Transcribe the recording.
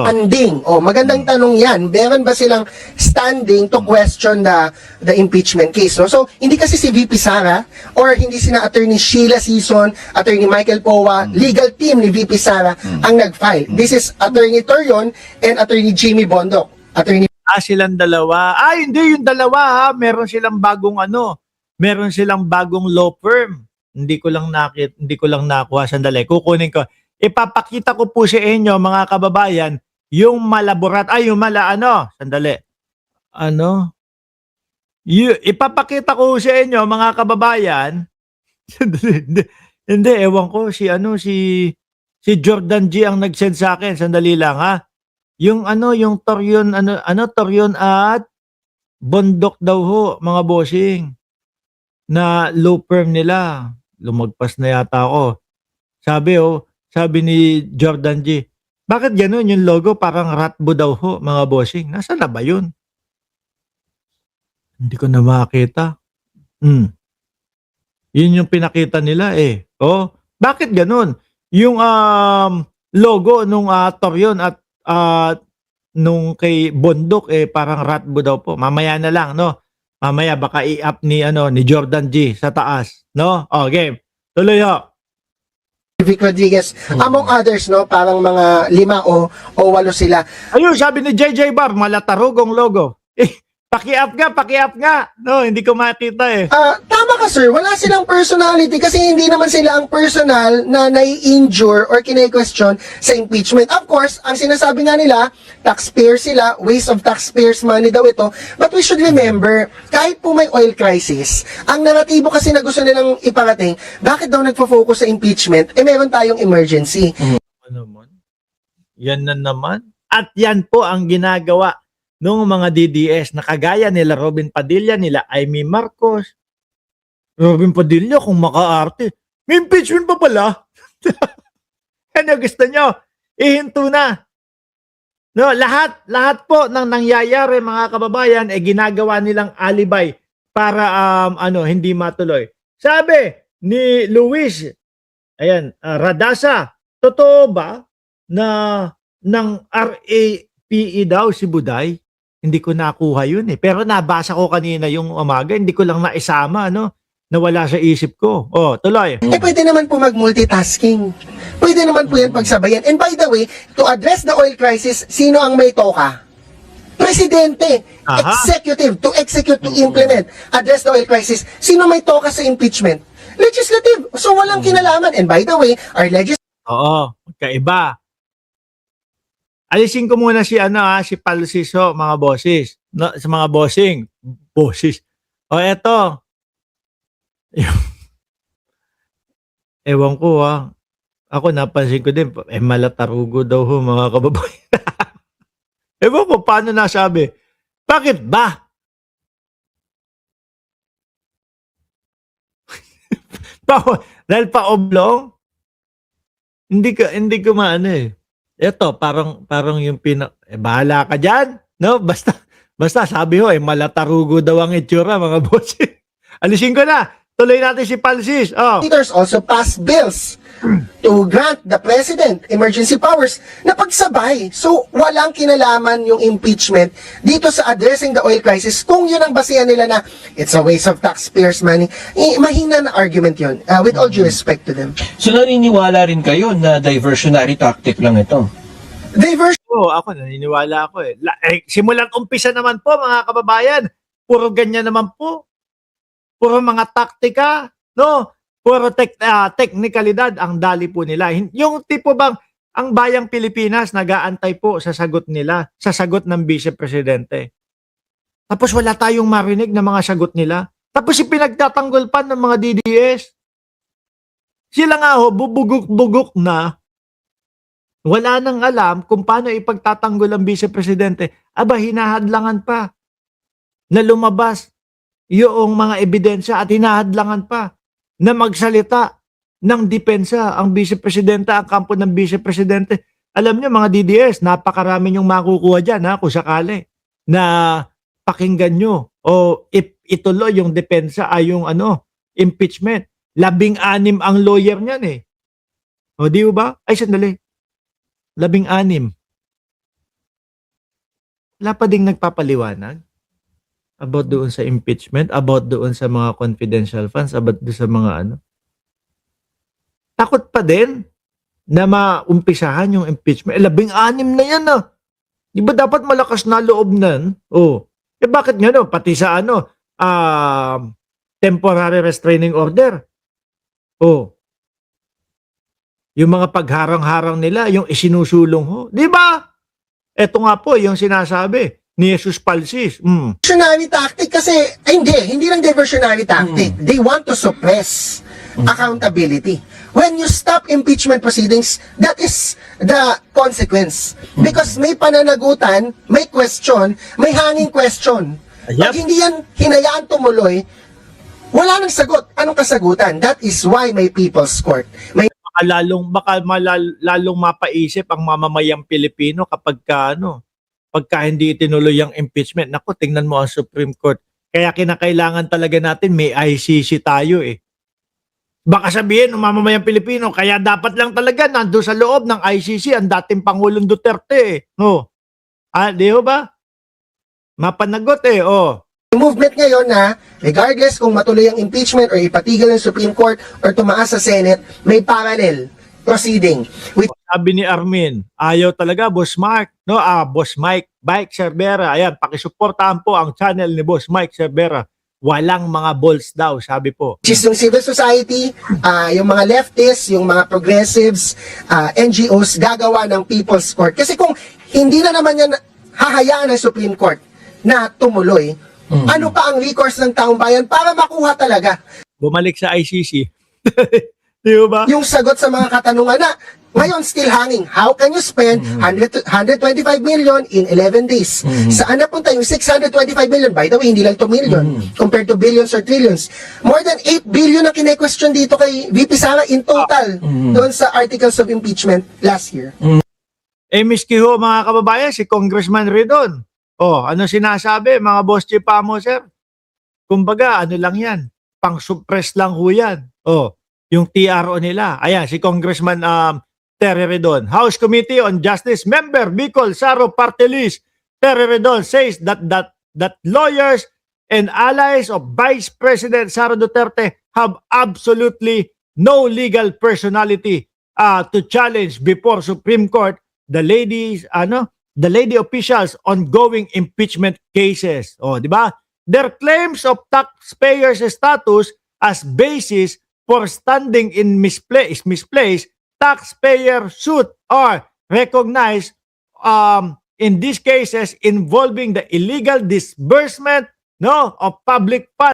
Standing. Magandang tanong yan. Meron ba silang standing to question the impeachment case? No? So, hindi kasi si VP Sara or hindi sina Attorney Sheila Sison, Attorney Michael Powa, legal team ni VP Sara ang nag-file. This is Attorney Torion and Attorney Jimmy Bondoc. Attorney Silang dalawa. Hindi yung dalawa ha. Meron silang bagong meron silang bagong law firm. Hindi ko lang nakuha. Sandali, kukunin ko. Ipapakita ko po sa inyo mga kababayan yung sandali. Ipapakita ko sa inyo mga kababayan. Hindi, ewan ko si Jordan G ang nag-send sa akin. Sandali lang ha. Yung Torion Torion at Bondok daw ho, mga bossing. Na law firm nila. Lumagpas na yata ako. Sabi ni Jordan G, bakit gano'n yung logo parang Ratbo daw ho, mga bossing? Nasaan na ba yun? Hindi ko na makita. Yun yung pinakita nila eh. Bakit gano'n? Yung logo nung Torion at nung kay Bondok parang Ratbo daw po. Mamaya na lang, no? Mamaya baka i-up ni Jordan G sa taas, no? Game. Tuloy ho. Vic Rodriguez, among others, no, parang mga 5 o 8 sila. Ayun, sabi ni JJ Bar, malatarugong logo. Paki-up nga. No, hindi ko makita eh. Tama ka, sir. Wala silang personality kasi hindi naman sila ang personal na nai-injure or kine-question sa impeachment. Of course, ang sinasabi nga nila, taxpayer sila, waste of taxpayers money daw ito. But we should remember, kahit po may oil crisis, ang naratibo kasi na gusto nilang iparating, bakit daw nagfo-focus sa impeachment? Meron tayong emergency. Yan na naman. At yan po ang ginagawa nung mga DDS na kagaya nila Robin Padilla, nila Amy Marcos. Robin Padilla, kung makaarte, may impeachment pa pala. Ano gusto nyo? Ihinto na. No, lahat po ng nangyayari mga kababayan ginagawa nilang alibay para hindi matuloy. Sabi ni Luis, Radasa, totoo ba na ng RAPE daw si Buday? Hindi ko nakuha yun eh. Pero nabasa ko kanina yung umaga, hindi ko lang naisama, nawala sa isip ko. Tuloy. Pwede naman po mag-multitasking. Pwede naman po yan pagsabayan. And by the way, to address the oil crisis, sino ang may toka? Presidente. Executive. To execute, to implement. Address the oil crisis. Sino may toka sa impeachment? Legislative. So walang kinalaman. And by the way, our kaiba. Alisin ko muna si Palsis mga bosses. No, sa mga bossing. Bosses. Eto. Ewan ko Ako napansin ko din, malatarugo daw ho mga kababayan. Ewan ko paano nasabi. Bakit ba? Dahil pa oblong? Hindi ko maano eh. Ito, parang yung bahala ka dyan. No? Basta sabi ho, malatarugo daw ang itsura, mga boss. Alisin ko na. Tuloy natin si Palsis. Leaders also pass bills to grant the president emergency powers na pagsabay. So, walang kinalaman yung impeachment dito sa addressing the oil crisis. Kung yun ang basihan nila na it's a waste of taxpayers' money, mahina na argument yun, with all due respect to them. So, naniniwala rin kayo na diversionary tactic lang ito? Ako naniniwala ako eh. Simulan umpisa naman po mga kababayan. Puro ganyan naman po. Puro mga taktika, no? Puro teknikalidad ang dali po nila. Yung tipo bang ang bayang Pilipinas nag-aantay po sa sagot nila, sa sagot ng Vice Presidente. Tapos wala tayong marinig na mga sagot nila. Tapos ipinagtatanggol pa ng mga DDS. Sila nga bubugok-bugok na. Wala nang alam kung paano ipagtatanggol ang Vice Presidente. Hinahadlangan pa na lumabas yung mga ebidensya at hinahadlangan pa na magsalita ng depensa ang Vice Presidente, ang kampo ng Vice Presidente. Alam niyo mga DDS, napakarami yung makukuha dyan kung sakali na pakinggan nyo o ituloy yung depensa yung impeachment. 16 ang lawyer niyan eh. Di ba? Sandali. 16. Wala pa ding nagpapaliwanag about doon sa impeachment, about doon sa mga confidential funds, about doon sa mga ano. Takot pa din na maumpisahan yung impeachment. 16 na yan ah. Di ba dapat malakas na loob nan? Oh. Eh bakit nga no? Pati sa ano, temporary restraining order. Oh. Yung mga pagharang-harang nila, yung isinusulong ho. Di ba? Ito nga po yung sinasabi ni Jesus Palsis. Diversionary tactic kasi, ay hindi lang diversionary tactic. They want to suppress accountability. When you stop impeachment proceedings, that is the consequence. Because may pananagutan, may question, may hanging question. Pag hindi yan hinayaan tumuloy, wala nang sagot. Anong kasagutan? That is why may People's Court. May Lalong mapaisip ang mamamayang Pilipino pagka hindi itinuloy ang impeachment. Naku, tingnan mo ang Supreme Court. Kaya kinakailangan talaga natin may ICC tayo eh. Baka sabihin ng mamamayang Pilipino, kaya dapat lang talaga nandun sa loob ng ICC ang dating Pangulong Duterte eh. No? Di ba? Mapanagot eh, oh. movement ngayon na regardless kung matuloy ang impeachment or ipatigil ng Supreme Court or tumaas sa Senate, may parallel proceeding. Sabi ni Armin, ayaw talaga, Boss Mark. No, Boss Mike Cervera. Ayan, pakisuportahan po ang channel ni Boss Mike Cervera. Walang mga balls daw, sabi po. Which is yung civil society, yung mga leftists, yung mga progressives, NGOs, gagawa ng People's Court. Kasi kung hindi na naman yan hahayaan ng Supreme Court na tumuloy, ano pa ang recourse ng taong bayan para makuha talaga Bumalik sa ICC. Di ba? yung sagot sa mga katanungan na ngayon still hanging. How can you spend 125 million in 11 days? Saan napunta yung 625 million? By the way, hindi lang 2 million compared to billions or trillions. More than 8 billion ang kine-question dito kay VP Sara in total doon sa articles of impeachment last year. Eh, miski ho, mga kababayan, si Congressman Ridon. Oh, ano sinasabi, mga boss chipa mo, sir? Kumbaga, ano lang yan? Pang-suppress lang ho yan. Oh, yung TRO nila. Ayan, si Congressman Terry Ridon. House Committee on Justice Member Bicol Saro Partelis Terry Ridon says that lawyers and allies of Vice President Sara Duterte have absolutely no legal personality to challenge before Supreme Court the lady officials ongoing impeachment cases. Oh, di ba? Their claims of taxpayers' status as basis for standing in misplaced taxpayer suit are recognized in these cases involving the illegal disbursement of public funds